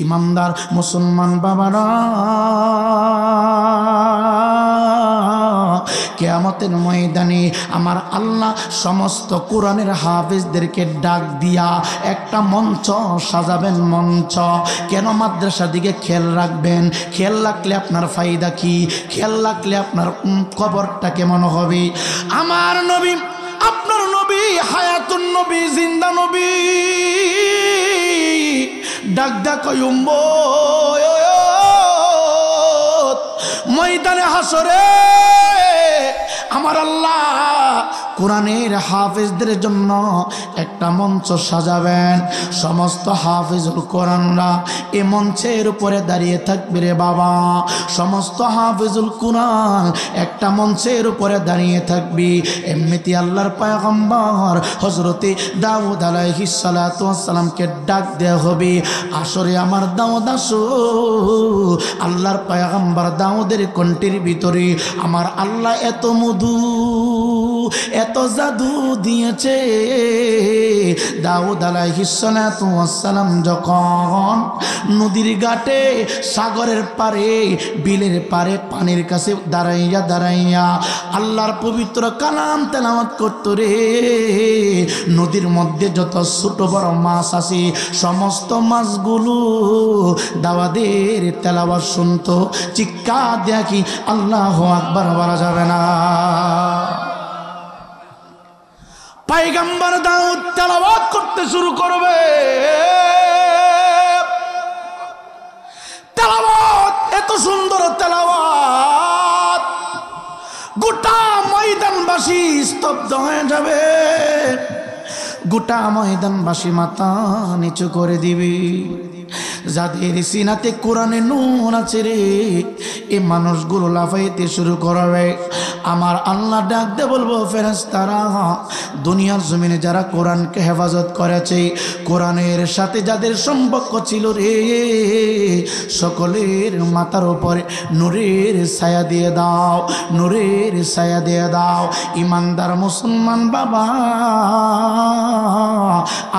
ইমানদার মুসলমান বাবারা, কিয়ামতের ময়দানে আমার আল্লাহ সমস্ত কোরআনের হাফেজদেরকে ডাক দিয়া একটা মঞ্চ সাজাবেন। মঞ্চ কেন? মাদ্রাসার দিকে খেয়াল রাখবেন। খেয়াল রাখলে আপনার ফায়দা কি? খেয়াল রাখলে আপনার কবরটা কেমন হবে? আমার নবী, আপনার নবী হায়াতুন নবী, জিন্দা নবী ডাক ডাক ময়দানে হাসরে আমার আল্লাহ কোরআনের হাফেজদের জন্য একটা মঞ্চ সাজাবেন। সমস্ত হাফেজুল কোরআনরা এ মঞ্চের উপরে দাঁড়িয়ে থাকবে রে বাবা। সমস্ত হাফেজুল কোরআন একটা মঞ্চের উপরে দাঁড়িয়ে থাকবি। এমনিতে আল্লাহর পয়গম্বর হযরতে দাউদ আলাইহিস সালাতু ওয়াস সালামকে ডাক দেয়া হবে, আসরে আমার দাউদ আসো। আল্লাহর পয়গম্বর দাউদের কণ্ঠের ভিতরে আমার আল্লাহ এত মধু, এত জাদু দিয়েছে। দাউদ আলাইহিস সালাতু ওয়াস সালাম যখন নদীর ঘাটে, সাগরের পারে, বিলের পারে, পানির কাছে দাঁড়াইয়া দাঁড়াইয়া আল্লাহর পবিত্র কালাম তেলাওয়াত করত রে, নদীর মধ্যে যত ছোট বড় মাছ আছে সমস্ত মাছগুলো দাওয়াদের তেলাওয়াত শুনতো। চিৎকার দেখি আল্লাহু আকবার বলা যাবে না। পয়গম্বর দাউদ তেলাওয়াত করতে শুরু করবে। তেলাওয়াত এত সুন্দর তেলাওয়াত, গোটা ময়দানবাসী স্তব্ধ হয়ে যাবে। গোটা ময়দানবাসী মাথা নিচু করে দিবি। যাদের সিনাতে কোরআনে নূর আছে রে, এই মানুষগুলো লাফাইতে শুরু করবে। আমার আল্লাহ ডাক দে বলবো, ফেরেশতারা দুনিয়ার জমিনে যারা কোরআনকে হেফাজত করেছে, কোরআনের সাথে যাদের সম্পর্ক ছিল রে, সকলের মাথার উপরে নূরের ছায়া দিয়ে দাও, নূরের ছায়া দিয়ে দাও। ইমানদার মুসলমান বাবা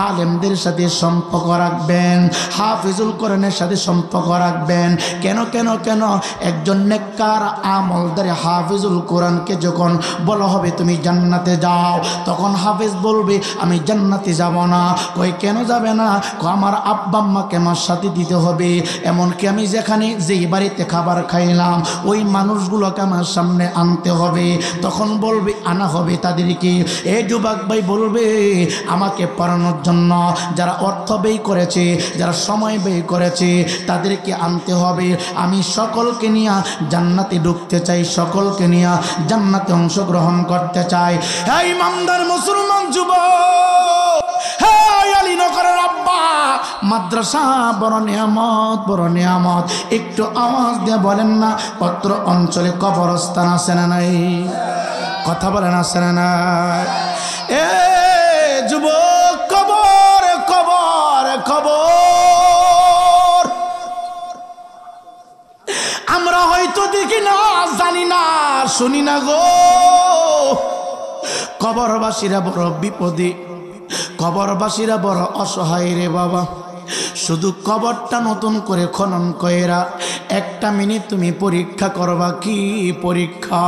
আলেমদের সাথে সম্পর্ক রাখবেন, হাফিজুল কোরআনের সাথে সম্পর্ক রাখবেন। কেন কেন কেন? একজন নেককার আমলদার হাফিজুল কোরআনকে যখন বলা হবে তুমি জান্নাতে যাও, তখন হাফিজ বলবে আমি জান্নাতে যাব না। কই কেন যাবে না? আমার আব্বা আম্মাকে আমার সাথে দিতে হবে। এমনকি আমি যেই বাড়িতে খাবার খাইলাম ওই মানুষগুলোকে আমার সামনে আনতে হবে। তখন বলবে আনা হবে তাদেরকে। এই যুবক ভাই বলবে আমাকে পড়ানোর জন্য যারা অর্থ ব্যয় করেছে, যারা সময় ব্যয় করেছে তাদেরকে আনতে হবে। আমি সকলকে নিয়ে জান্নাতে ঢুকতে চাই, সকলকে নিয়ে জান্নাতে অংশগ্রহণ করতে চাই। হে ইমানদার মুসলমান যুবক, হে আলীনগরের আব্বা, মাদ্রাসা বড় নিয়ামত, বড় নিয়ামত। একটু আওয়াজ দিয়ে বলেন না, পত্র অঞ্চলে কবরস্থান আছে না নাই? কথা বলেন আছে না নাই? এ যুবক, কবর কবর কবর আমরা হয়তো দেখি না, জানি না, শুনি না গো। কবরবাসীরা বড় বিপদে, কবরবাসীরা বড় অসহায় রে বাবা। শুধু কবরটা নতুন করে খনন কইরা একটা মিনিট তুমি পরীক্ষা করবা। কি পরীক্ষা?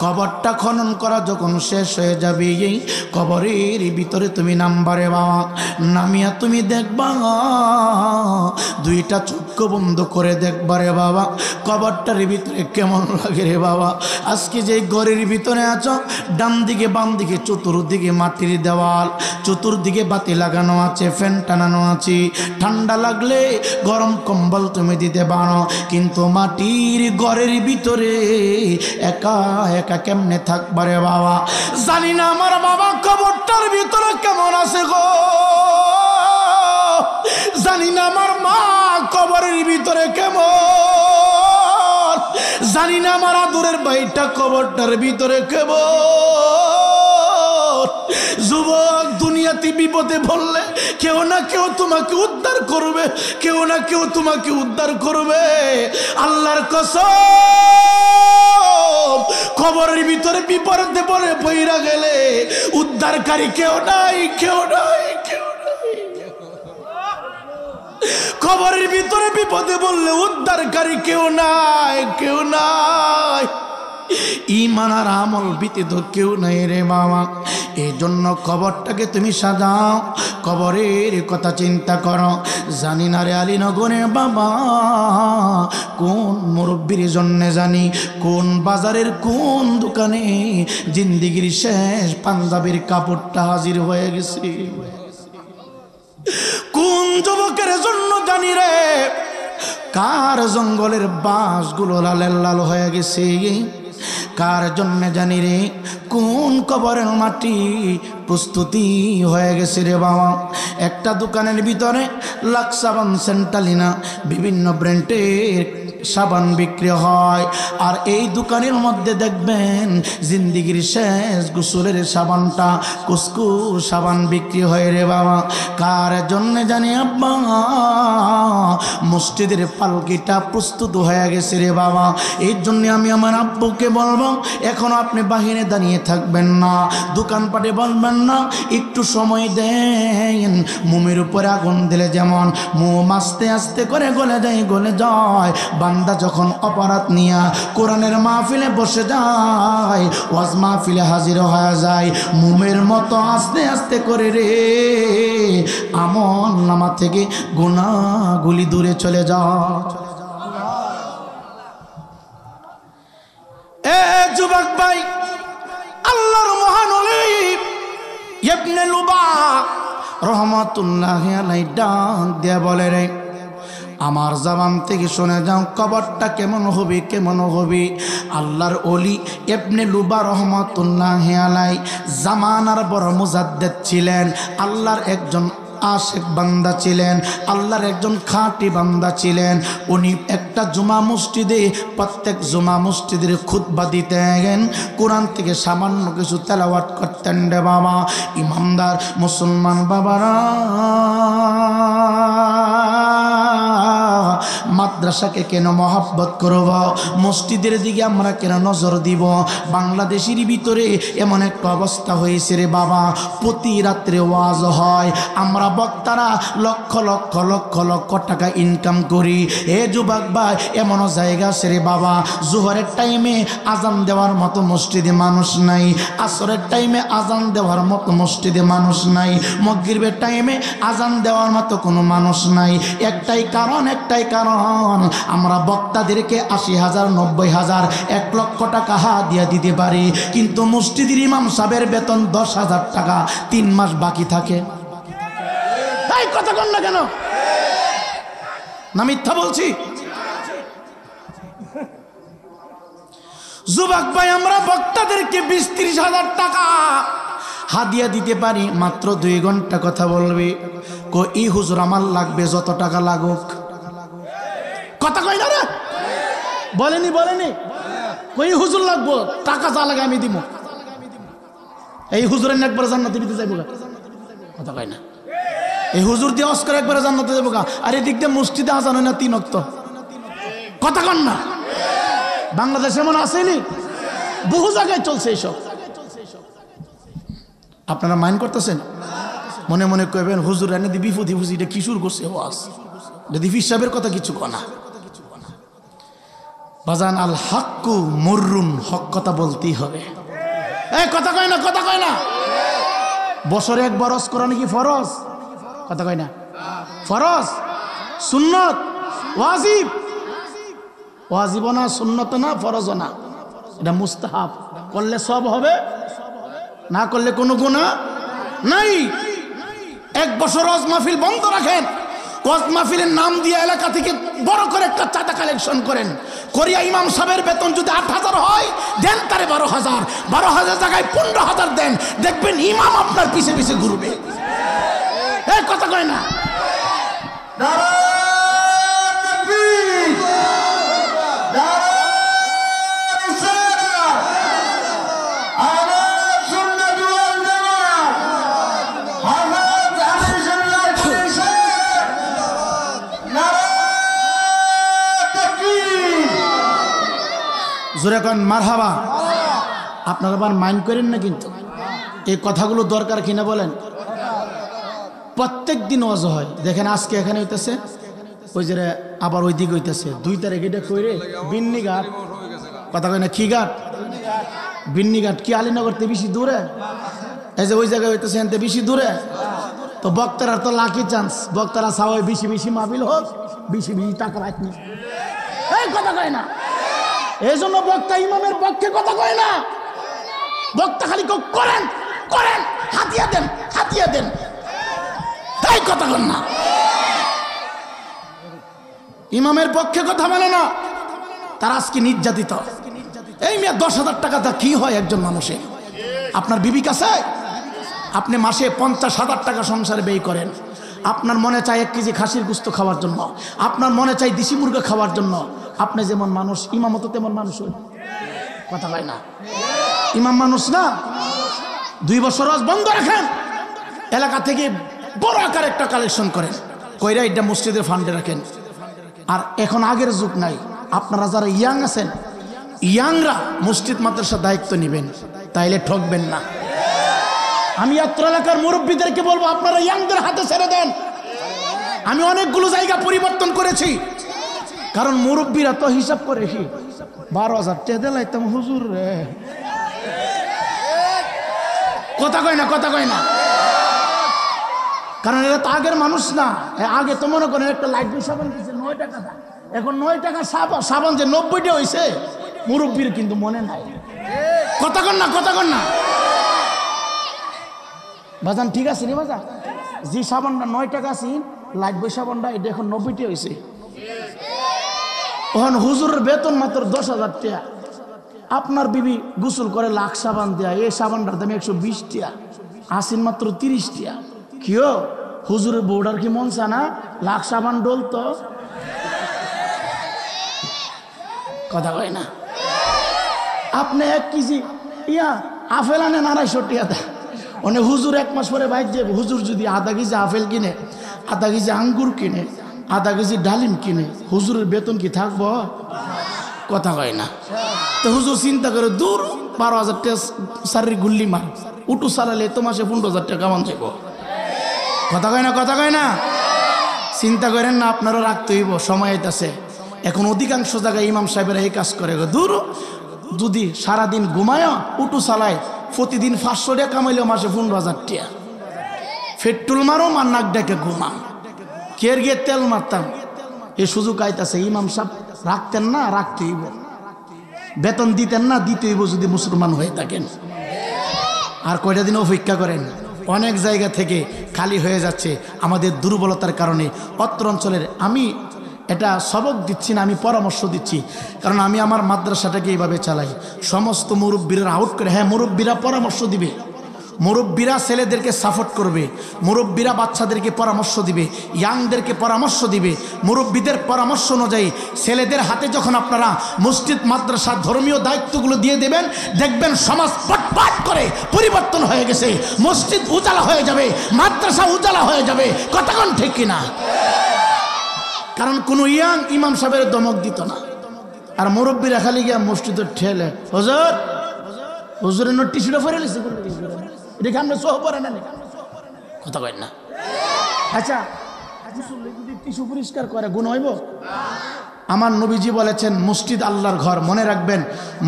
কবরটা খনন করা যখন শেষ হয়ে যাবে, এই কবরের ভিতরে তুমি নামবারে বাবা, নামিয়া তুমি দেখবা, দুইটা চক্ষু বন্ধ করে দেখবা রে বাবা, কবরটার ভিতরে কেমন লাগে রে বাবা। আজকে যে ঘরের ভিতরে আছো, ডান দিকে বাম দিকে চতুর্দিকে মাটির দেওয়াল, চতুর্দিকে বাতি লাগানো আছে, ফ্যান টানানো আছে। ঠান্ডা লাগলে গরম কম্বল তুমি দিতে পারো, কিন্তু মাটির ঘরের ভিতরে একা একা কেমনে থাকবারে বাবা। জানি না আমার বাবা কবরটার ভিতরে কেমন আছে গো, জানি না আমার মা কবরের ভিতরে কেমন, জানি না আমার আদরের ভাইটা কবরটার ভিতরে কেমন। যুবক, দুনিয়াতে বিপদে পড়লে কেউ না কেউ তোমাকে উদ্ধার করবে, কেউ না কেউ তোমাকে উদ্ধার করবে। আল্লাহর কসম, কবরের ভিতরে বিপদে পড়ে পইরা গেলে উদ্ধারকারী কেউ নাই, কেউ নাই, কেউ নাই। কবরের ভিতরে বিপদে বললে উদ্ধারকারী কেউ নাই, কেউ নাই। ঈমান আর আমল ব্যতীত কেউ নাই রে বাবা। এই জন্য কবরটাকে তুমি সাজাও, কবরের কথা চিন্তা করো। জানি না রে আলীনগরের বাবা কোন মুরব্বীর জন্যে, জানি কোন বাজারের কোন দোকানে জিন্দিগির শেষ পাঞ্জাবির কাপড়টা হাজির হয়ে গেছে, কোন যুবকের জন্য জানি রে কার জঙ্গলের বাঁশগুলো লাল লাল হয়ে গেছে, কার জন্য জানি রে কোন কবরের মাটি প্রস্তুতি হয়ে গেছে রে বাবা। একটা দোকানের ভিতরে লাক্স সাবান, সেন্টালিনা, বিভিন্ন ব্র্যান্ডের সাবান বিক্রি হয়, আর এই দোকানের মধ্যে দেখবেন জিন্দিগির শেষ গোসলের সাবানটা কুসকু সাবান বিক্রি হয় রে বাবা। কার জন্য জানি আব্বা মসজিদের পালকিটা প্রস্তুত হয়ে গেছে রে বাবা। এই জন্য আমি আমার আব্বুকে বলবো, এখন আপনি বাহিরে দাঁড়িয়ে থাকবেন না, দোকানপাটে বলবেন না, একটু সময় দেন। মোমের উপরে আগুন দিলে যেমন মোম আস্তে আস্তে করে গলে যায়, বান্দা যখন অপরাধ নিয়া কোরআনের মাহফিলে বসে যায়, ওয়াজ মাহফিলে হাজির হয়ে যায়, মোমের মতো আস্তে আস্তে করে রে আমল নামা থেকে গুনাহগুলি দূরে চলে যায়। এ যুবক ভাই, আল্লাহর মহান ওলি ইবনে লুবা রহমাতুল্লাহি আলাইহি ডাক দিয়ে বলে রে, আমার জবান থেকে শুনে যাও কবরটা কেমন হবে, কেমন হবে। আল্লাহর ওলি ইবনে লুবা রহমাতুল্লাহি আলাইহি জামানার বড় মুজাদ্দিদ ছিলেন, আল্লাহর একজন আশেক বান্দা ছিলেন, আল্লাহর একজন খাঁটি বান্দা ছিলেন। উনি একটা জুমা মসজিদে প্রত্যেক জুমা মসজিদের খুতবা দিতেন, কোরআন থেকে সামান্য কিছু তেলাওয়াত করতেন রে বাবা। ইমানদার মুসলমান বাবারা, মাদ্রাসাকে কেন মহব্বত করব, মসজিদের দিকে আমরা কেন নজর দিব? বাংলাদেশের ভিতরে এমন একটা অবস্থা হয়েছে রে বাবা, প্রতি রাত্রে ওয়াজ হয়, আমরা বক্তারা লক্ষ লক্ষ লক্ষ লক্ষ টাকা ইনকাম করি। এ যুবক ভাই, এমনও জায়গা আছে রে বাবা, জোহরের টাইমে আজান দেওয়ার মতো মসজিদে মানুষ নাই, আসরের টাইমে আজান দেওয়ার মতো মসজিদে মানুষ নাই, মাগরিবের টাইমে আজান দেওয়ার মতো কোনো মানুষ নাই। একটাই কারণ, আমরা বক্তাদেরকে ৮০,০০০, ৯০,০০০, ১ লক্ষ টাকা হাদিয়া দিতে পারি, কিন্তু মসজিদের ইমাম সাহেবের বেতন ১০,০০০ টাকা ৩ মাস বাকি থাকে। এই কথা কন না কেন? না মিথ্যা বলছি? যুবক ভাই, আমরা বক্তাদেরকে ২০-৩০,০০০ টাকা হাদিয়া দিতে পারি, মাত্র ২ ঘন্টা কথা বলবে। ই হুজুর আমার লাগবে যত টাকা লাগুক। কথা কই না রে? বলেনি কই হুজুর লাগবো, টাকা যা লাগে আমি দিব। এই হুজুরের একবার জান্নাতে দিতে যাইব গা? কথা কই না। এই হুজুর দিয়ে অস্কার একবার জান্নাতে যাইব গা? আর এদিক দিয়ে মসজিদে আজান হয় না ৩ ওয়াক্ত। কথা কন না। বাংলাদেশে এমন আসেনি, বহু জায়গায় চলছে এইসব। আপনারা মাইন্ড করতেছেন? মনে মনে কইবেন হুজুর এনে দি বিপদ হুজুর এটা কিশোর করছে ওয়াজ, যদি হিসাবের কথা কিছু কনা। বাজান, আল হাক্কু মুররুন, হক কথা বলতেই হবে। এই কথা কয় না। বছরে একবার ওয়াজ করা নাকি ফরজ? কথা কয় না? ফরজ, সুন্নত, ওয়াজিব না, সুন্নত না, ফরজ না, এটা মুস্তাহাব। করলে সব হবে, না করলে কোনো গুনাহ নাই। 1 বছর ওয়াজ মাহফিল বন্ধ রাখেন, ওয়াজ মাহফিলের নাম দিয়ে এলাকা থেকে বড় করে একটা চাঁদা কালেকশন করেন। করিয়া ইমাম সাহেবের বেতন যদি 8,000 হয়, দেন তারে 12,000, 12,000 জায়গায় 15,000 দেন, দেখবেন ইমাম আপনার পিছে পিছে ঘুরবে। এই কথা কয় না? জোরে কন মারহাবা। আপনারা আবার মাইন্ড করেন না কিন্তু, এই কথাগুলো দরকার কিনা বলেন? প্রত্যেক দিন ওয়াজ হয়, দেখেন আজকে এখানে হইতেছে, ওই যে আবার ওই দিকে হইতেছে 2 তারিখ এটা কইরে বিন্নি ঘাট কথা কয় না কি ঘাট বিন্নি ঘাট কি আলীনগরতে বেশি দূরে এই যে ওই জায়গায় হইতেছে এনতে বেশি দূরে তো বক্তারা তো লাকি চান্স বক্তারা চাওয়াই বেশি বেশি মাহফিল হোক বেশি বেশি টাকা রাখনি এই কথা কয় না এই জন্য বক্তা ইমামের পক্ষে কথা কয় না বক্তা খালি করেন করেন হাতিয়া দেন এই কথা কন না ইমামের পক্ষে কথা বলে না তারা আজকে নির্যাতিত এই মেয়ে 10,000 টাকা তা কি হয় একজন মানুষের আপনার বিবি কাছে আপনি মাসে 50,000 টাকা সংসারে ব্যয় করেন আপনার মনে চায় 1 কেজি খাসির গোশত খাওয়ার জন্য আপনার মনে চায় দেশি মুরগি খাওয়ার জন্য আপনি যেমন মানুষ ইমামও তেমন মানুষ কথা হয় না ইমাম মানুষ না 2 বছর রোজ বন্ধ রাখেন এলাকা থেকে বড় আকার একটা কালেকশন করেন কইরা এটা মসজিদের ফান্ডে রাখেন আর এখন আগের যুগ নাই আপনারা যারা ইয়াং আছেন ইয়াংরা মসজিদ মাদ্রাসার দায়িত্ব নেবেন তাইলে ঠকবেন না আমি অত্র এলাকার মুরব্বীদেরকে বলবো আপনারা ইয়াংদের হাতে ছেড়ে দেন আমি অনেকগুলো জায়গা পরিবর্তন করেছি কারণ মুরব্বীরা তো হিসাব করে কি 12,000 টাকা দিলাইতাম হুজুর রে কথা কয় না কারণ এরা তো আগের মানুষ না আগে তো মনে করেন একটা লাইট সাবান দিচ্ছে 9 টাকা এখন 9 টাকা সাবান যে 90টা হয়েছে মুরব্বীর কিন্তু মনে নাই কথা কন না বাজান ঠিক আছে রে বাজান যে সাবানটা 9 টাকা আছে লাইট বই সাবানটা এটা এখন 90টা হয়েছে ওখান হুজুরের বেতন মাত্র 10,000 টাকা আপনার বিবি গোসল করে লাখ সাবান দেয়া এই সাবানটার দাম 120 টাকা আসিন মাত্র 30 টাকা কিও হুজুরের বউডার কি মন চা না লাখ সাবান ডোল তো কথা কয় না আপনি 1 কেজি আপেল আনেন 250 টাকা দেয় মানে হুজুর 1 মাস পরে বাইর যাবে হুজুর যদি আধা কেজি আপেল কিনে আধা কেজি আঙ্গুর কিনে আধা কেজি ডালিম কিনে হুজুরের বেতন কি থাকবো কথা কয় না তো হুজুর চিন্তা করে দূর 12,000 টাকা সারি গুল্লি মার উটু চালালে তো মাসে 15,000 টাকা কামান যাবো কথা কয় না চিন্তা করেন না আপনারও রাখতে হইব সময় আছে এখন অধিকাংশ জায়গায় ইমাম সাহেবেরা এই কাজ করে দূর যদি সারাদিন ঘুমায় উটু চালায় প্রতিদিন 500 টাকা কামাইলেও মাসে 15,000 টাকা পেট্রোল মারো আর নাক ডেকে ঘুমাম কের গিয়ে তেল মারতাম এই সুযোগ আইতাছে ইমাম সাহেব রাখতেন না রাখতে হইব বেতন দিতেন না দিতে হইব যদি মুসলমান হয়ে থাকেন আর কয়টা দিন অপেক্ষা করেন অনেক জায়গা থেকে খালি হয়ে যাচ্ছে আমাদের দুর্বলতার কারণে অত্র অঞ্চলের আমি এটা সবক দিচ্ছি না আমি পরামর্শ দিচ্ছি কারণ আমি আমার মাদ্রাসাটাকে এইভাবে চালাই সমস্ত মুরব্বীরা আউট করে হ্যাঁ মুরব্বীরা পরামর্শ দিবে মুরব্বীরা ছেলেদেরকে সাপোর্ট করবে মুরব্বীরা বাচ্চাদেরকে পরামর্শ দিবে ইয়াংদেরকে পরামর্শ দিবে মুরব্বীদের পরামর্শ অনুযায়ী ছেলেদের হাতে যখন আপনারা মসজিদ মাদ্রাসার ধর্মীয় দায়িত্বগুলো দিয়ে দেবেন দেখবেন সমাজ পটপাট করে পরিবর্তন হয়ে গেছে মসজিদ উজালা হয়ে যাবে মাদ্রাসা উজালা হয়ে যাবে কতক্ষণ ঠিক কিনা কারণ কোনো ইয়াং ইমাম সাহেবের দমক দিত না আর মুরব্বীরা খালি গিয়া মসজিদের ঠেলে হুজুরের টিস্যুটা ফেরে লিখছে এটা আমরা সহ পরে না কথা কয় না আচ্ছা যদি টিস্যু পরিষ্কার করে গুণ হইব আমার নবীজি বলেছেন মসজিদ আল্লাহর ঘর মনে রাখবেন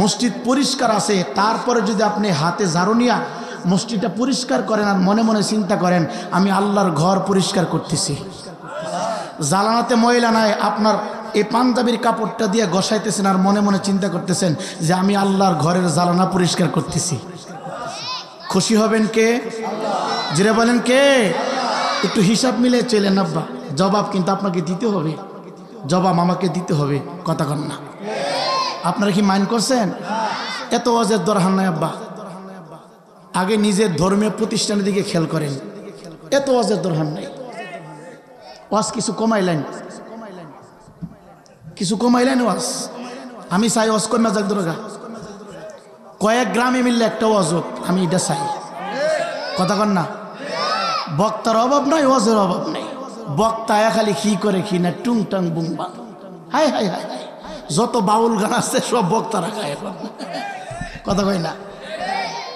মসজিদ পরিষ্কার আছে তারপরে যদি আপনি হাতে ঝাড়ু নিয়া মসজিদটা পরিষ্কার করেন আর মনে মনে চিন্তা করেন আমি আল্লাহর ঘর পরিষ্কার করতেছি জ্বালানাতে ময়লা নাই আপনার এই পাঞ্জাবির কাপড়টা দিয়ে গসাইতেছেন আর মনে মনে চিন্তা করতেছেন যে আমি আল্লাহর ঘরের জ্বালানা পরিষ্কার করতেছি খুশি হবেন কে জিরে বলেন কে একটু হিসাব মিলে চলেন আব্বা জবাব কিন্তু আপনাকে দিতে হবে জবাব আমাকে দিতে হবে কথা কন না আপনারা কি মাইন্ড করছেন এত ওয়াজের দরকার নাই আব্বা আগে নিজের ধর্মীয় প্রতিষ্ঠানের দিকে খেয়াল করেন এত ওয়াজের দরকার নাই ওয়াজ কিছু কমাইলেন ওয়াজ আমি চাই ওয়াজ কমে যাক দরকার কয়েক গ্রামে মিললে একটা ওয়াজ হোক আমি এটা চাই কথা কন না বক্তার অভাব নাই ওয়াজের অভাব নাই বক্তা খালি কি করে কি না টুং টাং বুং বাং হাই হাই হাই হাই যত বাউল গান আছে সব বক্তারা গায় এখন কথা কয় না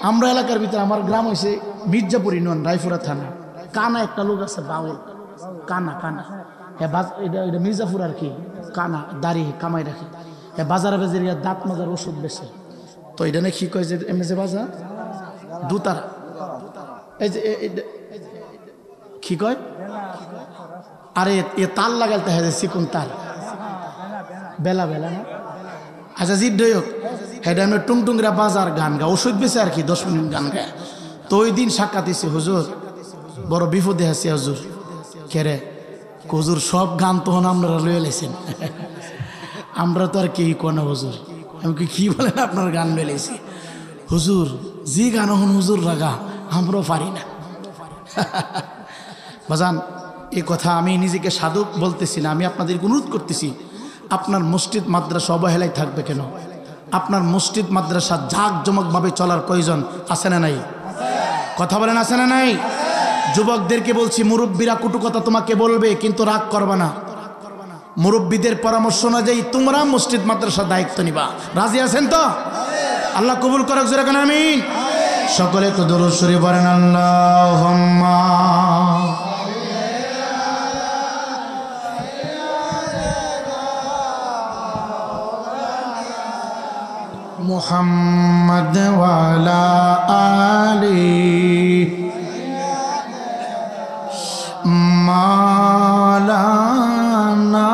আমরা এলাকার ভিতরে আমার গ্রাম হয়েছে মির্জাপুর ইউনিয়ন রায়পুরা থানা কানা একটা লোক আছে বাউল কানা এটা মির্জাপুর আর কি কানা দাড়ি কামাই রাখে বাজারে বাজারে দাঁত মাজার ওষুধ বেছে তো এটা না কি কয় যে এমনি যে বাজার দুতারা এই যে কি কয় আরে এ তার লাগাইতে হয় চিকুন তার বেলা বেলা না আচ্ছা জিদ হোক হেডা আমি টুংটুংরা বাজার গান গা ওষুধ বেছে আর কি 10 মিনিট গান গায় তো ওই দিন সাক্ষাৎ দিছে হুজুর বড় বিপদে আছি হুজুর কেরে হুজুর সব গান তখন আপনারা লয়ে লেছেন আমরা তো আর কি কোনা হুজুর আমি কি বলেন আপনার গান লয়ে লেছি হুজুর যে গান হন হুজুর রাগা আমরাও পারি না বাজান এই কথা আমি নিজেকে সাধক বলতেছি না আমি আপনাদেরকে অনুরোধ করতেছি আপনার মসজিদ মাদ্রাসা অবহেলায় থাকবে কেন আপনার মসজিদ মাদ্রাসা জাঁকজমকভাবে চলার প্রয়োজন আছে না নাই কথা বলেন আছে না নাই যুবকদেরকে বলছি মুরব্বীরা কটু কথা তোমাকে বলবে কিন্তু রাগ করবা না মুরব্বীদের পরামর্শ অনুযায়ী তোমরা মসজিদ মাদ্রাসার দায়িত্ব নিবা রাজি আছেন তো আল্লাহ কবুল করুক জোরে কেন আমিন সকলে তো দরুদ শরীফ পড়েন আল্লাহুম্মা মুহাম্মদ ওয়ালা আলি মাওলানা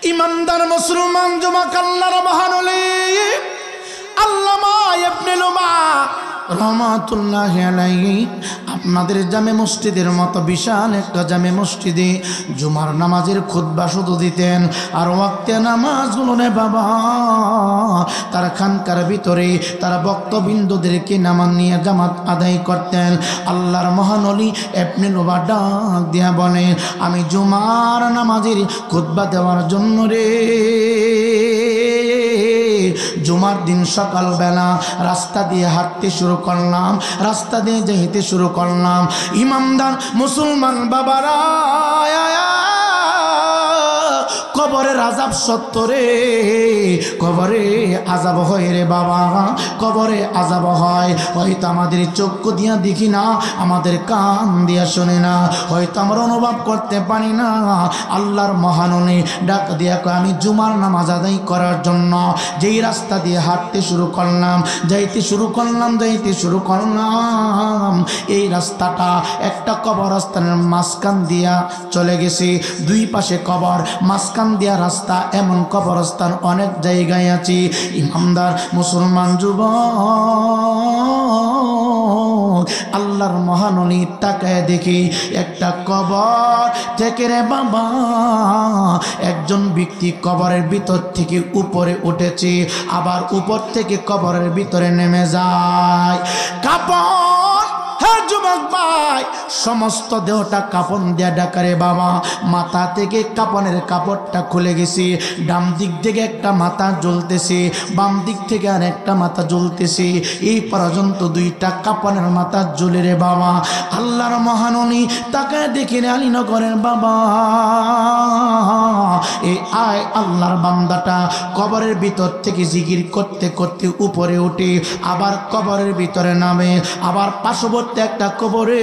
ইমানদার মুসলমান যুবক আল্লাহর মহান ওলি আল্লামা ইবনে লুমা রহমাতুল্লাহি আলাইহি আপনাদের জামে মসজিদের মতো বিশাল একটা জামে মসজিদে জুমার নামাজের খুতবা শুধু দিতেন আর ওয়াক্তে নামাজগুলো নে বাবা তারা খানকার ভিতরে তারা ভক্তবৃন্দদেরকে নামাজ নিয়ে জামাত আদায় করতেন আল্লাহর মহান ওলি ইবনে লুমা ডাক দিয়া বলে আমি জুমার নামাজের খুতবা দেওয়ার জন্য রে জুমার দিন সকালবেলা রাস্তা দিয়ে হাঁটতে শুরু করলাম রাস্তা দিয়ে যেতে শুরু করলাম ইমামদার মুসলমান বাবারা কবরের আযাব সত্য রে কবরে আযাব হয় রে বাবা কবরে আযাব হয় হয়তো আমাদের চক্ষু দিয়া দেখি না আমাদের কান দিয়া শুনি না হয়তো আমরা অনুভব করতে পারি না আল্লাহর মহাননে ডাক দিয়া আমি জুমার নামাজ আদায় করার জন্য যেই রাস্তা দিয়ে হাঁটতে শুরু করলাম যাইতে শুরু করলাম এই রাস্তাটা একটা কবরস্থানের মাঝখান দিয়া চলে গেছে দুই পাশে কবর মাঝখান দিয়া রাস্তা এমন কবরস্থান অনেক জায়গায় আছে ইমানদার মুসলমান যুবক আল্লাহর মহাননী তাকায় দেখি একটা কবর থেকে রে বাবা একজন ব্যক্তি কবরের ভিতর থেকে উপরে উঠেছে আবার উপর থেকে কবরের ভিতরে নেমে যায় কাপড় হ্যাঁ যুবক ভাই সমস্ত দেহটা কাপড় দিয়া ডাকারে বাবা মাথা থেকে কাপড়ের কাপড়টা খুলে গেছে ডান দিক থেকে একটা মাথা জ্বলতেছে বাম দিক থেকে আর একটা মাথা জ্বলতেছে এই পর্যন্ত দুইটা কাপড়ের মাথা জ্বলে রে বাবা আল্লাহর মহাননী তাকায় দেখে আলীনগরের বাবা এই আয় আল্লাহর বান্দাটা কবরের ভিতর থেকে জিকির করতে করতে উপরে ওঠে আবার কবরের ভিতরে নামে আবার পার্শ্ববর্তী একটা কবরে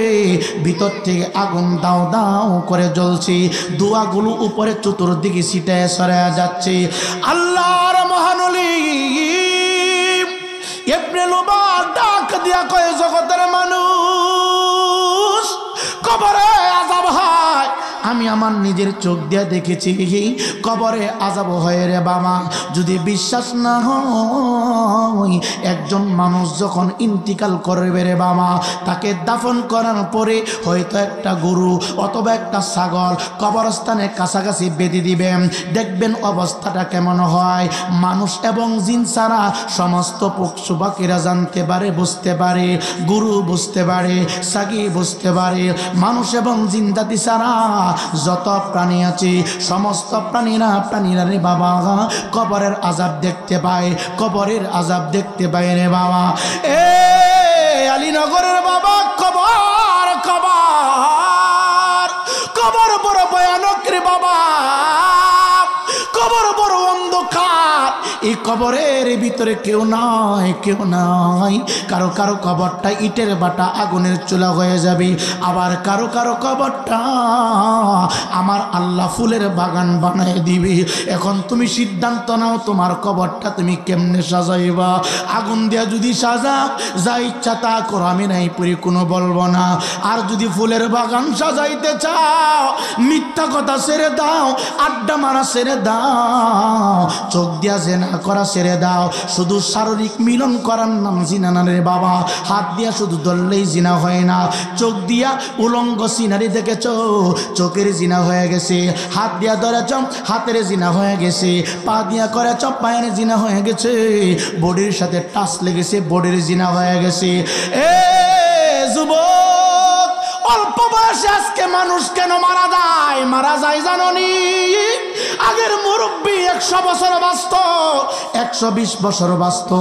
ভিতর থেকে আগুন দাও দাও করে জ্বলছে দোয়াগুলো উপরে চতুর্দিকে ছিটায় সরায়া যাচ্ছে আল্লাহর মহান ওলি ইবনে লুমা ডাক দিয়া কয় জগতের মানুষ কবরে আযাব হয় আমি আমার নিজের চোখ দিয়ে দেখেছি কবরে আযাব হয় রে বাবা যদি বিশ্বাস না হয় একজন মানুষ যখন ইন্তিকাল করবে রে বাবা তাকে দাফন করার পরে হয়তো একটা গরু অথবা একটা ছাগল কবরস্থানের কাছাকাছি বেঁধে দিবেন দেখবেন অবস্থাটা কেমন হয় মানুষ এবং জিন ছাড়া সমস্ত পশু পাখিরা জানতে পারে বুঝতে পারে গরু বুঝতে পারে ছাগি বুঝতে পারে মানুষ এবং জিন জাতি ছাড়া যত প্রাণী আছে সমস্ত প্রাণীরা রে বাবা কবরের আযাব দেখতে পায় কবরের আযাব দেখতে পায় রে বাবা এ আলীনগরের বাবা কবর কবর কবর বড় ভয়ানক রে বাবা কবর বড় অন্ধকার এই কবরের ভিতরে কেউ নাই, কেউ নাই। কারো কারো কবরটা ইটের বাটা আগুনের চুলা হয়ে যাবে, আবার কারো কারো কবরটা আমার আল্লাহ ফুলের বাগান বানায় দিবে। এখন তুমি সিদ্ধান্ত নাও তোমার কবরটা তুমি কেমনে সাজাইবা। আগুন দিয়া যদি সাজা যা ইচ্ছা তা করো, আমি নাই পরি কোনো বলবো না। আর যদি ফুলের বাগান সাজাইতে চাও মিথ্যা কথা ছেড়ে দাও, আড্ডা মারা ছেড়ে দাও, চোখ দিয়া জেনা করা ছেড়ে দাও। শুধু শারীরিক মিলন করার নাম জিনা না রে বাবা। হাত দিয়া শুধু ধরলেই জিনা হয় না, চোখ দিয়া উলঙ্গ সিনারি দেখেছ, চোখের জিনা হয়ে গেছে। হাত দিয়া ধরেছ, হাতের জিনা হয়ে গেছে। পা দিয়া করেছ, পায়ের জিনা হয়ে গেছে। বডির সাথে টাচ লেগেছে, বডির জিনা হয়ে গেছে। এ যুবক, অল্প বয়সে আজকে মানুষ কেন মারা যায়? মারা যায় জাননি? আগের মুরব্বী 100 বছর বাঁচত, 120 বছর বাঁচত,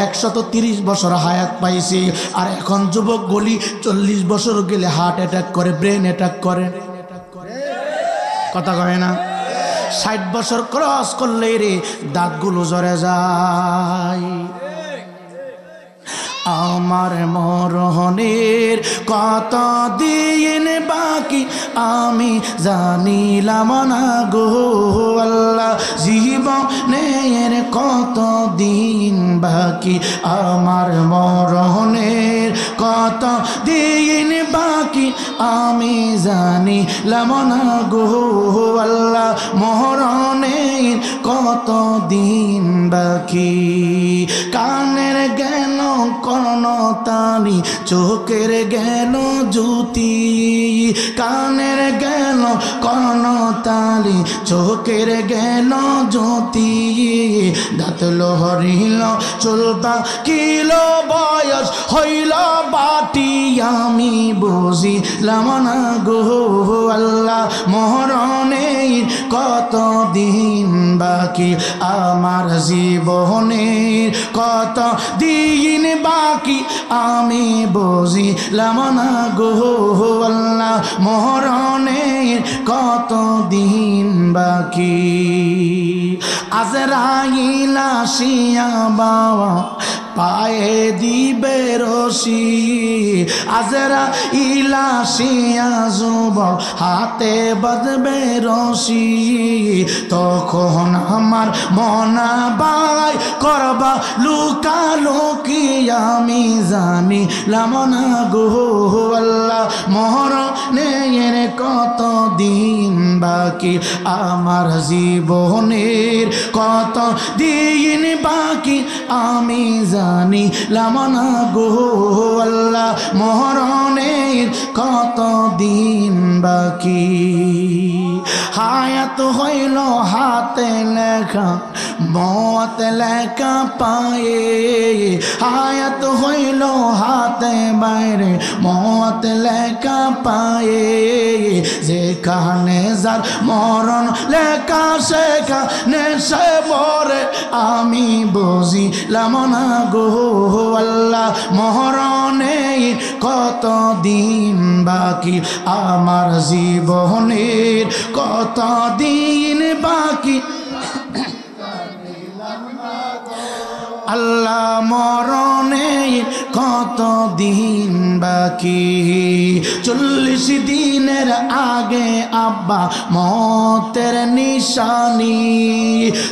130 বছর হায়াত পাইছে। আর এখন যুবক গুলি 40 বছর গেলে হার্ট অ্যাটাক করে, ব্রেন অ্যাটাক করে। কথা কয় না? 60 বছর ক্রস করলে রে দাঁতগুলো জ্বরে যায়। আমার মরণের কত দিন বাকি আমি জানিলাম না গো আল্লাহ। জীবনের কত দিন বাকি, আমার মরণের কত দিন বাকি আমি জানিলাম না গো আল্লাহ। মরণের কত দিন বাকি, কানের জ্ঞান কর্ণ তালি, চোখের জ্ঞান জ্যোতি। কানের জ্ঞান কর্ণ তালি, চোখের জ্ঞান জ্যোতি। দাঁত লহরিল চুলতা কিল, বয়স হইল বাটি আমি বুঝিলাম না গো আল্লাহ। মরণের কত দিন বাকি, আমার জীবনের কত দিন বাকি আমি বুঝিলাম না গো আল্লাহ। মরণের কত দিন বাকি। আজরাইল আসিয়া বাবা পায়ে দিবে রশি, আজরাইল আসিয়া যুবক হাতে বাঁধবে রশি। তখন আমার মনা বাই করবা লুকালুকি আমি জানিলাম না গো আল্লাহ। মরণের কত দিন বাকি, আমার জীবনের কত দিন বাকি আমি জানিলাম না গো আল্লাহ। মরণের কত দিন বাকি। হায়াত হইল হাতে লেখা, মত লেখা পায়ে। হায়াত হইল হাতে বাইরে, মত লেখা পায়ে। যেখানে যার মরণ লেখা সেখানে সে মরে আমি বুঝিলাম না গো আল্লাহ। মরণের কত দিন বাকি, আমার জীবনের কত দিন বাকি আল্লাহ। মরণের কত দিন বাকি। 40 দিনের আগে আব্বা মতের নিশানি,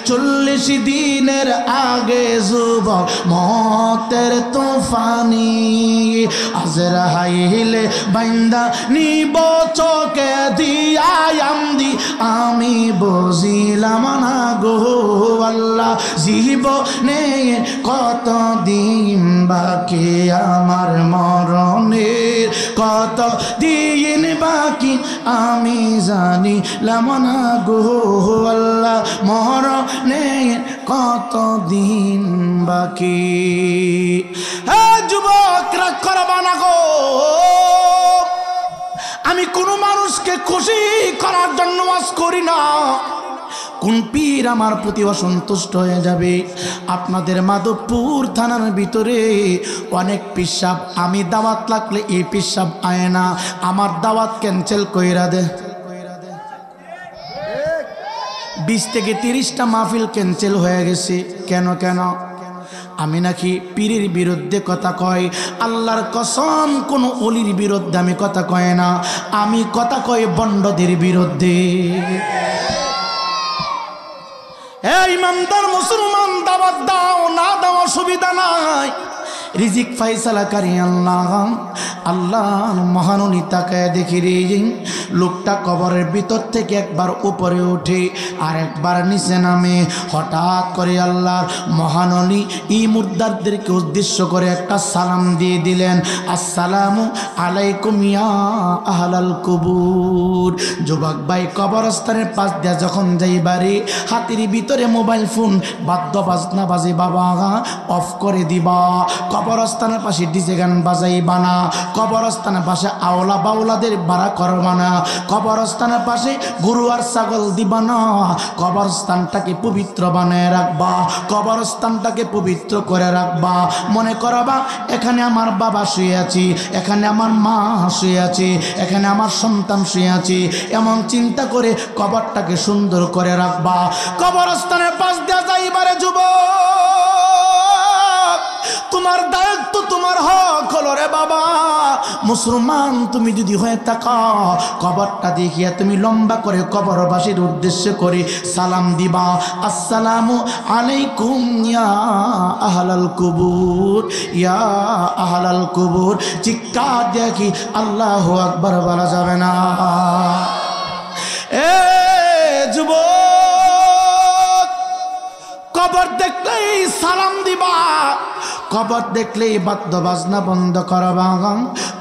40 দিনের আগে যুবক মতের তুফানি। আজরাইলে বাইন্দা নিব চোখে দিয়া আমদি আমি বুঝিলাম না গো আল্লাহ। জীবনের কত দিন বাকি, আমার মরণের কত দিন বাকি আমি জানিলাম না গো আল্লাহ। মরণের কত দিন বাকি। হে যুবক, রাগ করবা না গো। আমি কোনো মানুষকে খুশি করার জন্য ওয়াজ করি না। কোন পীর আমার প্রতি অসন্তুষ্ট হয়ে যাবে? আপনাদের মাধবপুর থানার ভিতরে অনেক পিসাব, আমি দাওয়াত লাগলে এই পিসাব আয় না, আমার দাওয়াত ক্যান্সেল কইরা দে। 20 থেকে 30টা মাহফিল ক্যান্সেল হয়ে গেছে। কেন কেন? আমি নাকি পীরের বিরুদ্ধে কথা কই? আল্লাহর কসম, কোন অলির বিরুদ্ধে আমি কথা কই না, আমি কথা কই বন্ডদের বিরুদ্ধে। এই ইমানদার মুসলমান, দাওয়াত দাও, না দাও অসুবিধা নাই, রিজিক ফাইসালাকারী আল্লাহ। আল্লাহর মহাননী তাকায় দেখি রে, লোকটা কবরের ভিতর থেকে একবার উপরে উঠে আর একবার নিচে নামে। হঠাৎ করে আল্লাহর মহাননী এই মুর্দারদেরকে উদ্দেশ্য করে একটা সালাম দিয়ে দিলেন, আসসালামু আলাইকুম ইয়া আহলাল কুবুর। যুবক ভাই, কবরস্থানের পাশ দিয়া যখন যাইবারে হাতের ভিতরে মোবাইল ফোন বাদ্য বাজনা বাজে বাবা, অফ করে দিবা। কবরস্থানের পাশে ডিজে গান বাজাইবা না, কবরস্থানের পাশে আওলা বাউলাদের ভাড়া করবা না, কবরস্থানের পাশে গরু আর ছাগল দিবা না। কবরস্থানটাকে পবিত্র বানায় রাখবা, কবরস্থানটাকে পবিত্র করে রাখবা। মনে করবা এখানে আমার বাবা শুয়ে আছে, এখানে আমার মা শুয়ে আছে, এখানে আমার সন্তান শুয়ে আছে, এমন চিন্তা করে কবরটাকে সুন্দর করে রাখবা। কবরস্থানের পাশ দিয়ে যাইবারে যুবক, তোমার দায়িত্ব, তোমার হক হলো রে বাবা। মুসলমান তুমি যদি হয়ে থাকো, কবরটা দেখিয়া তুমি লম্বা করে কবরবাসীর উদ্দেশ্য করে সালাম দিবা, আসসালামু আলাইকুম ইয়া আহলাল কুবুর, ইয়া আহলাল কুবুর। চিৎকার দেখি আল্লাহু আকবার বলা যাবে না। এ যুবক, কবর দেখলেই সালাম দিবা, কবর দেখলেই বাদ্য বাজনা বন্ধ করবা,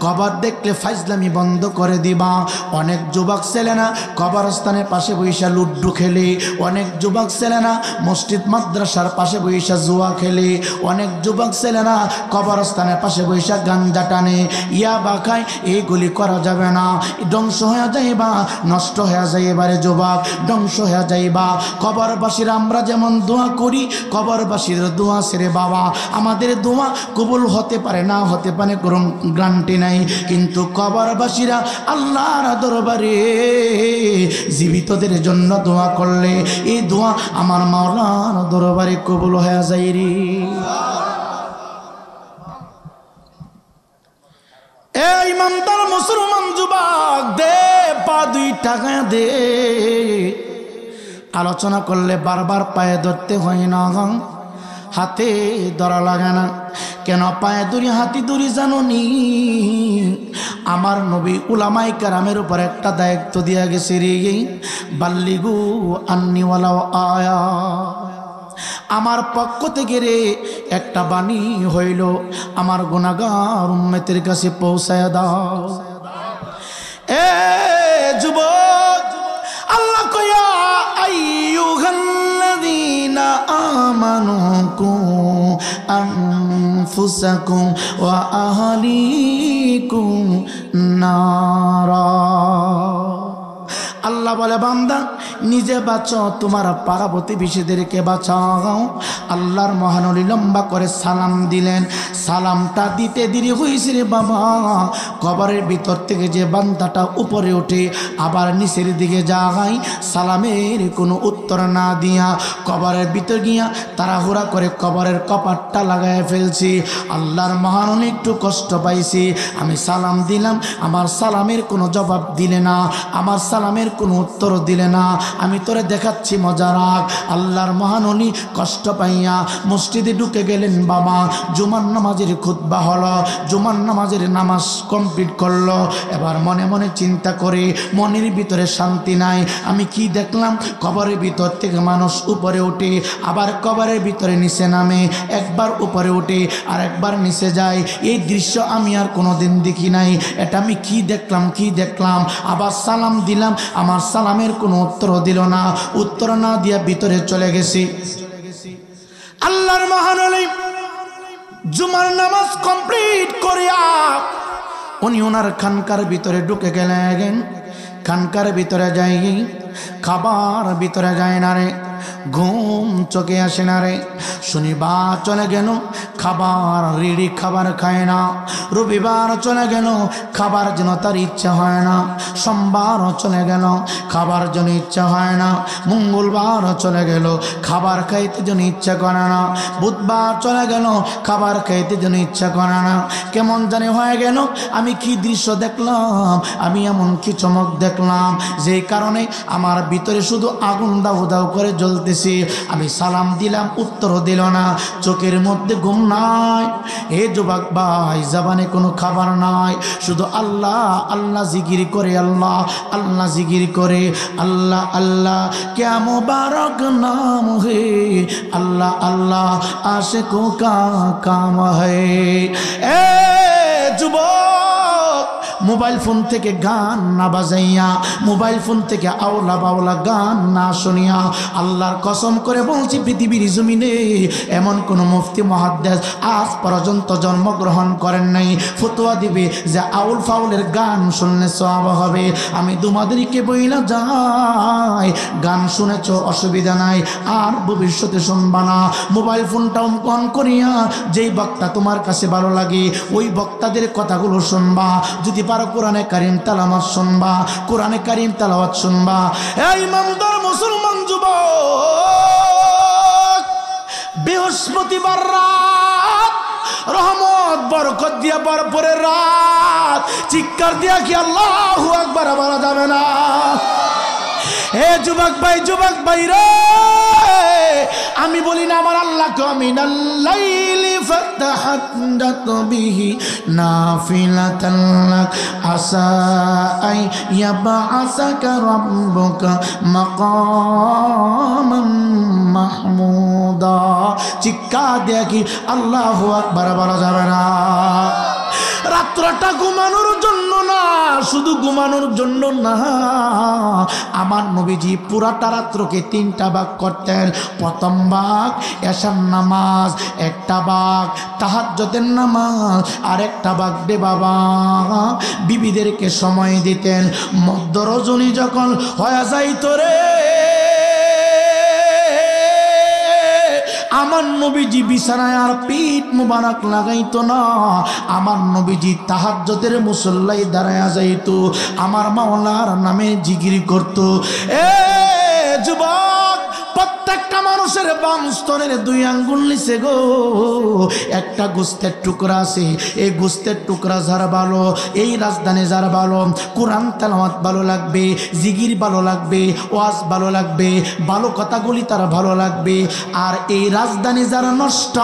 কবর দেখলে ফাইজলামি বন্ধ করে দিবা। অনেক যুবক ছেলেনা কবরস্থানের পাশে বইসা লুড্ডু খেলে, অনেক যুবক ছেলেনা মসজিদ মাদ্রাসার পাশে বইসা জুয়া খেলে, অনেক যুবক ছেলেনা কবরস্থানের পাশে বইসা গাঞ্জা টানে, ইয়াবা খায়। এইগুলি করা যাবে না, ধ্বংস হয়ে যাইবা, নষ্ট হয়ে যাইবারে যুবক, ধ্বংস হয়ে যাইবা। কবরবাসীর আমরা যেমন দোয়া করি, কবরবাসীর দোয়া ছেড়ে বাবা, আমাদের দোয়া কবুল হতে পারে, না হতে পারে কোনো গ্যারান্টি নাই। কিন্তু কবরবাসীরা আল্লাহর দরবারে জীবিতদের জন্য দোয়া করলে এই দোয়া আমার মাওলার দরবারে কবুল হয়ে যায় রে। এই ইমানদার মুসলমান যুবক, দে পা 2 টাকা দে। আলোচনা করলে বারবার পায়ে ধরতে হয় না, হাতে ধরা লাগে না। কেন পায়ে ধরি, হাতি ধরি জানোনি? আমার নবী উলামায়ে কেরামের উপর একটা দায়িত্ব দিয়া গেছে রে, বাল্লিগু আন্নি ওয়ালাউ আয়া। আমার পক্ষ থেকে রে একটা বাণী হইল, আমার গুনাহগার উম্মতের কাছে পৌঁছায় দাও। এ যুবক, আল্লাহ কয়া আইয়ুহাল্লাযীনা আমানু কু আনফুসাকুম ওয়া আহলিকুম নারা। আল্লাহ বলে, বান্দা নিজে বাঁচো, তোমার পাড়া প্রতিবেশীদেরকে বাঁচাও। আল্লাহর মহানবী লম্বা করে সালাম দিলেন। সালামটা দিতে দেরি হয়েছে রে বাবা। কবরের ভিতর থেকে যে বান্দাটা উপরে ওঠে আবার নিচের দিকে যায়, সালামের কোনো উত্তর না দিয়া কবরের ভিতর গিয়া তাড়াহুড়া করে কবরের কপাটটা লাগায় ফেলছি। আল্লাহর মহানবী একটু কষ্ট পাইছি। আমি সালাম দিলাম, আমার সালামের কোনো জবাব দিলে না, আমার সালামের কোনো উত্তর দিলে না। আমি তোরে দেখাচ্ছি, মজা রাখ। আল্লাহর মহানবী কষ্ট পাইয়া মসজিদে ঢুকে গেলেন বাবা। জুমার নামাজের খুতবা হলো, জুমার নামাজের নামাজ কমপ্লিট করলো। এবার মনে মনে চিন্তা করে, মনের ভিতরে শান্তি নাই। আমি কি দেখলাম? কবরের ভিতর থেকে মানুষ উপরে ওঠে, আবার কবরের ভিতরে নিচে নামে, একবার উপরে ওঠে আর একবার নিচে যায়। এই দৃশ্য আমি আর কোনোদিন দেখি নাই। এটা আমি কি দেখলাম, কি দেখলাম? আবার সালাম দিলাম, আমার সালামের কোনো উত্তর দিল না। উত্তর না দিয়া ভিতরে চলে গেছি। আল্লাহর মহানবী জুমার নামাজ কমপ্লিট করিয়া উনি ওনার খানকার ভিতরে ঢুকে গেলেন। খানকার ভিতরে যাই, খাবার ভিতরে যায় না রে, ঘুম চোখে আসে না রে। শনিবার চলে গেল, খাবার রেডি, খাবার খায় না। রবিবার চলে গেল, খাবার যেন তার ইচ্ছা হয় না। সোমবারও চলে গেল, খাবার যেন ইচ্ছা হয় না। মঙ্গলবারও চলে গেল, খাবার খাইতে যেন ইচ্ছা করে না। বুধবার চলে গেল, খাবার খাইতে যেন ইচ্ছা করে না। কেমন জানি হয়ে গেল। আমি কি দৃশ্য দেখলাম, আমি এমন কি চমক দেখলাম, যেই কারণে আমার ভিতরে শুধু আগুন দাউ দাউ করে জ্বলতেছে। আমি সালাম দিলাম, উত্তরও দিল না। চোখের মধ্যে ঘুম নাই। হে যুবক ভাই, জবানে কোনো খাবার নাই, শুধু আল্লাহ আল্লাহ জিকির করে, আল্লাহ আল্লাহ জিকির করে। আল্লাহ আল্লাহ ক্যা মুবারক নাম হে, আল্লাহ আল্লাহ আশিকো কা কাম হে। এ যুবক, মোবাইল ফোন থেকে গান না বাজাইয়া, মোবাইল ফোন থেকে আওলা বাওলা গান না শুনিয়া, আল্লাহর কসম করে বলছি, পৃথিবীর জমিনে এমন কোন মুফতি মুহাদ্দিস আজ পর্যন্ত জন্মগ্রহণ করেন নাই ফতোয়া দিবে যে আউল ফাউলের গান শুনলে সওয়াব হবে। আমি তোমাদেরকে বইলা যাই, গান শুনেছ অসুবিধা নাই, আর ভবিষ্যতে শুনবা না। মোবাইল ফোনটা অন করিয়া যেই বক্তা তোমার কাছে ভালো লাগে ওই বক্তাদের কথাগুলো শুনবা। যদি পারো কোরআনে কারীম তেলাওয়াত শুনবা, কোরআনে কারীম তেলাওয়াত শুনবা। এই ইমানদার মুসলমান যুবক, বৃহস্পতিবার রাত রহমত বরকত দিয়া ভরপুরের রাত, চিৎকার দিয়া কি আল্লাহু আকবার বলা যাবে না? হে যুবক ভাই রে, আমি বলি না আমার আল্লাহকে মিনাল লাইলি ফাতাহাদ্দাত বিহি নাফিলাতান লাক আসা আই ইয়াবআসাকা রাব্বুকা মাকামান মাহমুদা। চিৎকার দিয়ে কি আল্লাহু আকবার বলা যাবে না? রাত্রটা ঘুমানোর জন্য না, শুধু ঘুমানোর জন্য না, আমার নবীজি পুরাটা রাত্রকে তিনটা ভাগ করতেন। প্রথম ভাগ এশার নামাজ, একটা ভাগ তাহাজ্জুদের নামাজ, আর একটা ভাগ দে বাবা বিবিদেরকে সময় দিতেন। মধ্য রজনী যখন হয়ে যাইত রে, আমার নবীজি বিছানায় আর পিঠ মুবারক লাগাইতো না, আমার নবীজি তাহাজ্জুদের মুসল্লায় দাঁড়ায়া যাইত, আমার মাওলার নামে জিকির করত। এ যুবক, প্রত্যেকটা মানুষের বাম স্তনের 2 আঙ্গুল নিচে গো একটা গোস্তের টুকরা আছে। এই গোস্তের টুকরা যার ভালো, এই রাজধানী যার ভালো, কোরআন তেলাওয়াত ভালো লাগবে, জিকির ভালো লাগবে, ওয়াজ ভালো লাগবে, ভালো কথাগুলি তার ভালো লাগবে। আর এই রাজধানী যারা নষ্ট,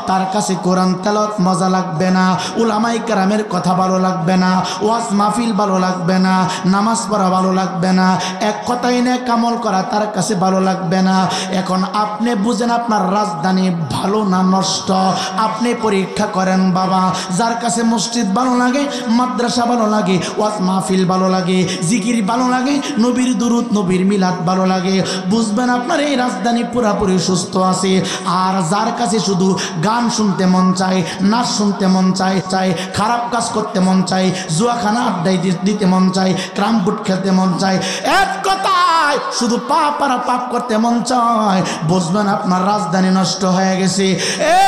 তার কাছে কোরআন তেলাওয়াত মজা লাগবে না, উলামায়ে কেরামের কথা ভালো লাগবে না, ওয়াজ মাহফিল ভালো লাগবে না, নামাজ পড়া ভালো লাগবে না, এক কথাই নেক আমল করা তার কাছে ভালো লাগবে না। এখন আপনি বুঝেন আপনার রাজধানী ভালো না নষ্ট? আপনি পরীক্ষা করেন বাবা। যার কাছে মসজিদ ভালো লাগে, মাদ্রাসা ভালো লাগে, ওয়াজ মাহফিল ভালো লাগে, জিকির ভালো লাগে, নবীর দুরূদ নবীর মিলাদ ভালো লাগে, বুঝবেন আপনার এই রাজধানী পুরাপুরি সুস্থ আছে। আর যার কাছে শুধু গান শুনতে মন চায়, নাচ শুনতে মন চায়, খারাপ কাজ করতে মন চায়, জুয়াখানা আড্ডায় দিতে মন চায়, ক্রামবুট খেলতে মন চায়, এক কথায় শুধু পাপ আর পাপ করতে মন চায়, বুঝবেন আপনার রাজধানী নষ্ট হয়ে গেছে। এ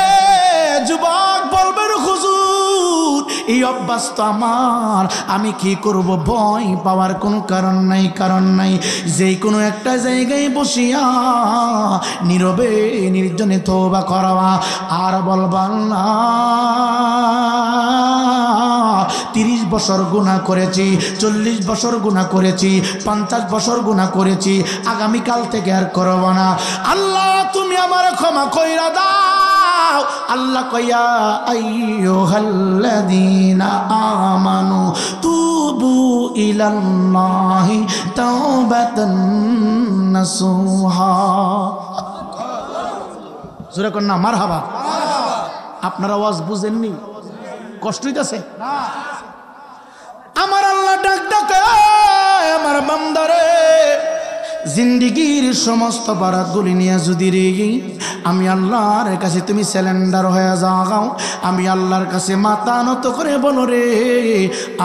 যুবক বলবেন হুজুর এই অভ্যাস তো আমার, আমি কি করব? ভয় পাওয়ার কোনো কারণ নাই। যেই কোনো একটা জায়গায় বসিয়া নীরবে নির্জনে তওবা করবা, আর বলবা না 30 বছর গুনাহ করেছি, 40 বছর গুনাহ করেছি, 50 বছর গুনাহ করেছি, আগামীকাল থেকে আর করব না। আল্লাহ তুমি আমার ক্ষমা কইরা দাও। আল্লাহ কইয়া আইয়ুহাল্লাযীনা আমানু তুবু ইলাল্লাহি তাওবাতান নাসুহা। জোরে কর না মারহাবা। আপনারা আওয়াজ বুঝেননি? কষ্ট হইতাছে? আমার আল্লাহ ডাক ডাকে, আমার বান্দারে জিন্দিগির সমস্ত বারাতগুলি নিয়ে যদি রে আমি আল্লাহর কাছে তুমি সিলিন্ডার হয়ে যাও, আমি আল্লাহর কাছে মাথা নত করে বলো রে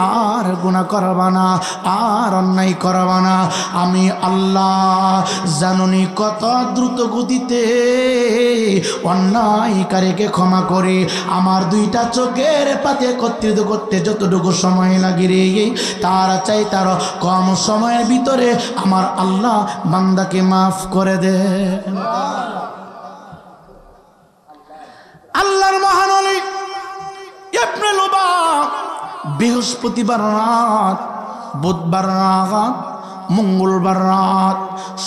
আর গুনাহ করবা না, আর অন্যায় করবা না। আমি আল্লাহ জানুনি কত দ্রুত গতিতে অন্যায়কারীকে ক্ষমা করে আমার দুইটা চোখের পাতে একত্রিত করতে যতটুকু সময় লাগে রে তার চাই তার কম সময়ের ভিতরে আমার আল্লাহ বান্দাকে মাফ করে দে। আল্লাহর মহান ওলি এপ্রিল বা বৃহস্পতিবার রাত, বুধবার রাত, মঙ্গলবার রাত,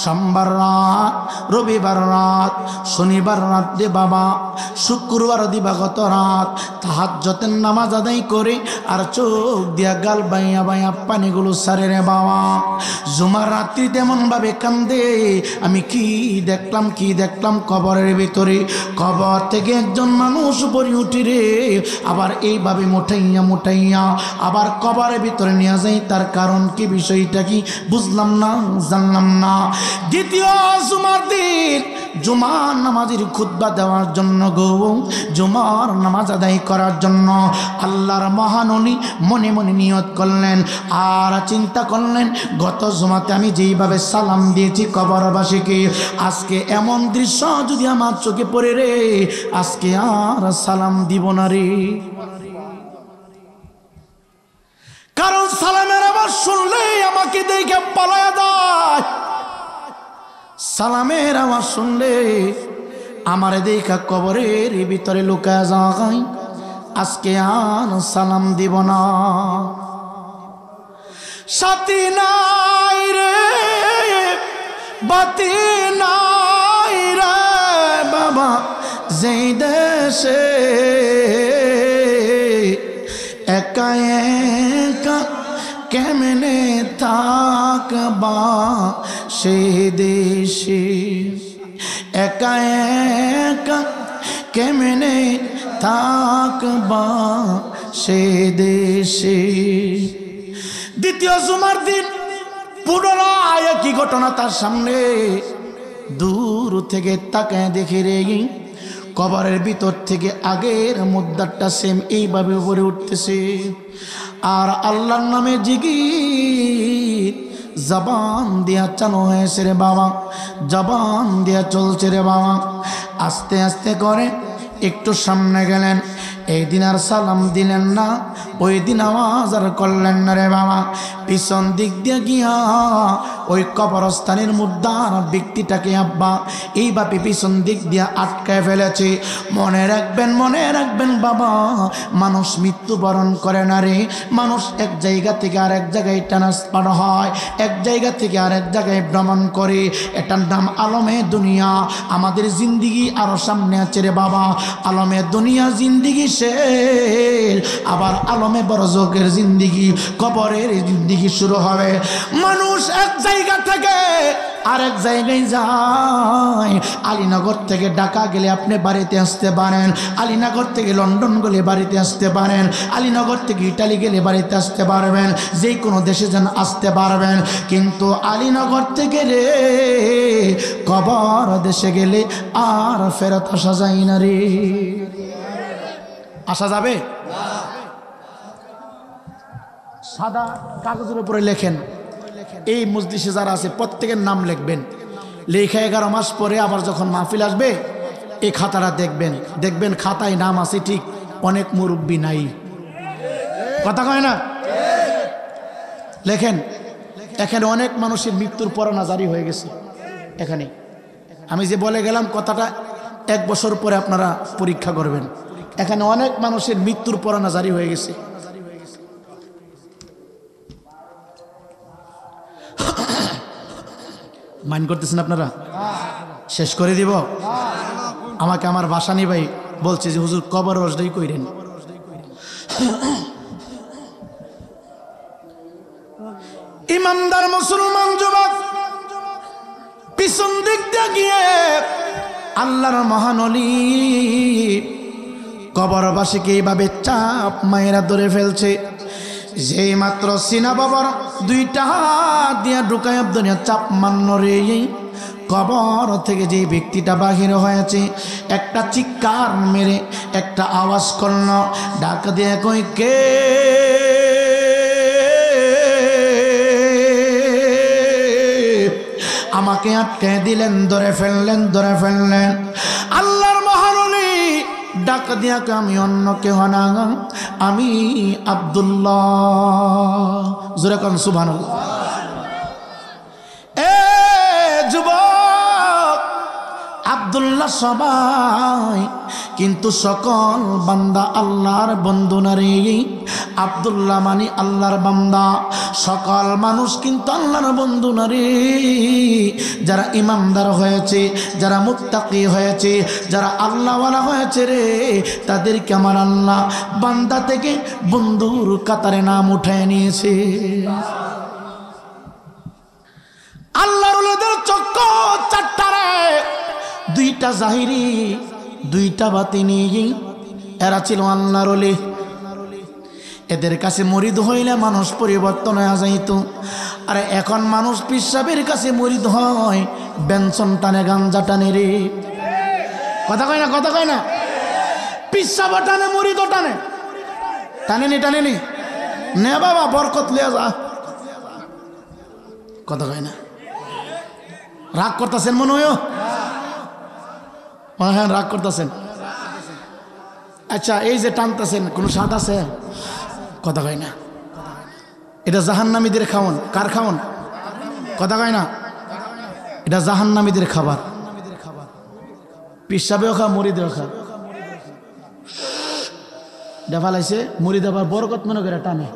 সোমবার রাত, রবিবার রাত, শনিবার রাত দে বাবা, শুক্রবার দিবাগত রাত তাহাজ্জুদের নামাজ আদায় করে আর চোখ দিয়া গাল বাইয়া বাইয়া পানিগুলো সারে রে বাবা। জুমার রাত্রি তেমন ভাবে কান্দে, আমি কি দেখলাম কবরের ভিতরে, কবর থেকে একজন মানুষ উপরে উঠি রে আবার এইভাবে মোটাইয়া আবার কবরের ভিতরে নিয়ে যায়। তার কারণ কি, বিষয়টা কি বুঝলাম না, জানলাম না। দ্বিতীয় জুমার দিন জুমার নামাজের খুতবা দেওয়ার জন্য জুমার নামাজ আদায় করার জন্য আল্লাহর মহান ওলি মনে মনে নিয়ত করলেন আর চিন্তা করলেন গত জুমাতে আমি যেইভাবে সালাম দিয়েছি কবরবাসীকে, আজকে এমন দৃশ্য যদি আমার চোখে পড়ে রে আজকে আর সালাম দিব না রে। কারণ সালামের আওয়াজ শুনলে আমাকে দেখে পালায়া যায়, সালামের আওয়াজ শুনলে আমারে দেখা কবরের ভিতরে লুকায়া যায়। আজকে আর সালাম দিব না। সাথী নাই রে বাতি নাই রে বাবা যেই দেশে একা একা কেমনে থাকবা সে দেশে, একা একা কেমনে থাকবা সে দেশে। দ্বিতীয় জুমার দিন পুনরায় একই ঘটনা তার সামনে, দূর থেকে তাকায় দেখে রে কবরের ভিতর থেকে আগের মুদ্দারটা সেম এইভাবে উপরে উঠতেছে আর আল্লাহর নামে জিকির জবান দিয়া চালু হয়েছে রে বাবা, জবান দিয়া চলছে রে বাবা। আস্তে আস্তে করে একটু সামনে গেলেন, এই দিন আর সালাম দিলেন না, ওই দিন আওয়াজ আর করলেন না রে বাবা। পিছন দিক দিয়ে গিয়া ওই কবরস্থানের মুদ্দার ব্যক্তিটাকে আব্বা এইভাবে পিছন দিক দিয়ে আটকায় ফেলেছে। মনে রাখবেন বাবা, মানুষ মৃত্যুবরণ করে না রে, মানুষ এক জায়গা থেকে আরেক জায়গায় ট্রান্সফার হয়, এক জায়গা থেকে আরেক জায়গায় ভ্রমণ করে। এটার নাম আলমে দুনিয়া। আমাদের জিন্দিগি আরো সামনে আছে রে বাবা, আলমে দুনিয়া জিন্দিগি শেষ, আবার আলমে বরজকের জিন্দিগি, কবরের জিন্দিগি শুরু হবে। মানুষ এক জায়গা থেকে আরেক জায়গায় যায়। আলীনগর থেকে ঢাকা গেলে আপনি বাড়িতে আসতে পারেন, আলীনগর থেকে লন্ডন গেলে বাড়িতে আসতে পারেন, আলীনগর থেকে ইটালি গেলে বাড়িতে আসতে পারবেন, যে কোনো দেশে যেন আসতে পারবেন। কিন্তু আলীনগর থেকে রে কবর দেশে গেলে আর ফেরত আসা যায় না রে। আসা যাবে? সাদা কাগজের উপরে লেখেন, এই মজলিসে যারা আছে প্রত্যেকের নাম লিখবেন, লেখা 11 মাস পরে আবার যখন মাহফিল আসবে এই খাতাটা দেখবেন খাতায় নাম আছে ঠিক, অনেক মুরব্বি নাই, কথা কয় না, লেখেন। এখানে অনেক মানুষের মৃত্যুর পরোয়ানা জারি হয়ে গেছে। এখানে আমি যে বলে গেলাম কথাটা 1 বছর পরে আপনারা পরীক্ষা করবেন। এখানে অনেক মানুষের মৃত্যুর পরোয়ানা জারি হয়ে গেছে। মাইন্ড করতেছেন আপনারা? শেষ করে দিব? আমাকে আমার ভাসানী ভাই বলছে যে হুজুর কবর রসদাই কইরেন। ইমানদার মুসলমান যুবক পিছন দিক দিয়ে গিয়ে আল্লাহর মহান ওলি কবরবাসীকে এইভাবে চাপ মায়েরা ধরে ফেলছে। যেই মাত্র সিনা বাবার দুইটা হাত দিয়া ঢুকায় দুনিয়া চাপ মান্ন রে, কবর থেকে যে ব্যক্তিটা বাহির হয়েছে একটা চিৎকার মেরে একটা আওয়াজ করল, ডাক দিয়ে কই কে? আমাকে আটকে দিলেন, ধরে ফেললেন। আল্লাহর মহারলি ডাক দিয়া কে? আমি অন্য কেহ না, আমি আব্দুল্লাহ। জোরে কোন সুবহানাল্লাহ। যুবক আব্দুল্লাহ সবাই, কিন্তু সকল বান্দা আল্লাহর বন্ধু না রে। আব্দুল্লাহ মানে আল্লাহর বান্দা, সকল মানুষ কিন্তু আল্লাহর বন্ধু না রে। যারা ইমানদার হয়েছে, যারা মুত্তাকি হয়েছে, যারা আল্লাহওয়ালা হয়েছে রে, তাদেরকে আমার আল্লাহ বান্দা থেকে বন্ধুর কাতারে নাম উঠায় নিয়েছে। আল্লাহর ওলিদের চক্ষু চারটা রে, দুইটা জাহিরি, দুইটা বাতিনি। এরা ছিল আল্লাহর ওলি। এদের কাছে মুরিদ হইলে মানুষ পরিবর্তন হয়ে যাইত। আরে এখন মানুষ পীর সাহেবের কাছে মুরিদ হয়, বেনসন টানে, গাঞ্জা টানে রে। কথা কয় না? পীর সাহেব টানে, মুরিদও টানে। টানেনি নে বাবা, বরকত লিয়া যা। কথা কয় না? রাগ করতেছেন মনে হয়? হ্যাঁ, রাগ করতেছেন। আচ্ছা, এই যে টানতেছেন, কোনো স্বাদ আছে? কথা কয় না। এটা জাহান্নামীদের খাওয়ান। কার খাওয়ান? কথা কয় না। এটা জাহান্নামীদের খাবার। পিসাবেও খা, মুড়িদেও খা। দেখালাইছে মুড়ি দেবার বরকত মনে করে টানে।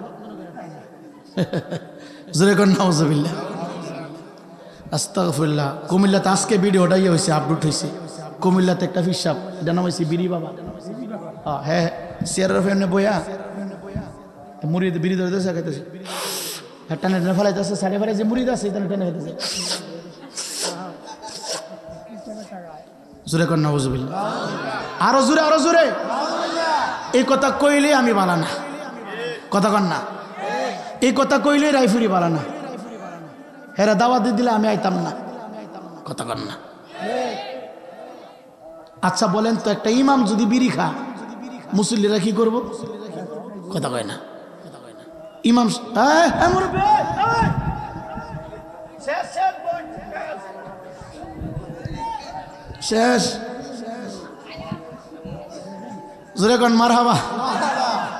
জোরে কর নাউজুবিল্লাহ। আস্তাগফিরুল্লাহ। কুমিল্লাতে আজকে ভিডিওটাই হয়েছে, আপলোড হয়েছে। কুমিল্লাতে একটা পিসাব, এটা নাম হয়েছে বিড়ি বাবা। হ্যাঁ, চেয়ারের ফেমনে বইয়া মুড়ি বিড়ি ধরে খাইতেছে, টানে টানে ফেলাইতেছে, সাড়ে ফেলাই যে মুড়ি আছে টানে টানে খাইতেছে। জোরে কর নাউজুবিল্লাহ। আরো জোরে। এই কথা কইলে আমি বালা না। কথা কর না। এই কথা কইলে রাইফুরি বালা না। হেরা দাওয়াত দিলে আমি আইতাম না। কথা কর না। আচ্ছা বলেন তো, একটা ইমাম যদি বিড়ি খা, মুসল্লিরা কি করবো? কথা কয় না। ইমাম শেষ। জোরে কোন মারহাবা।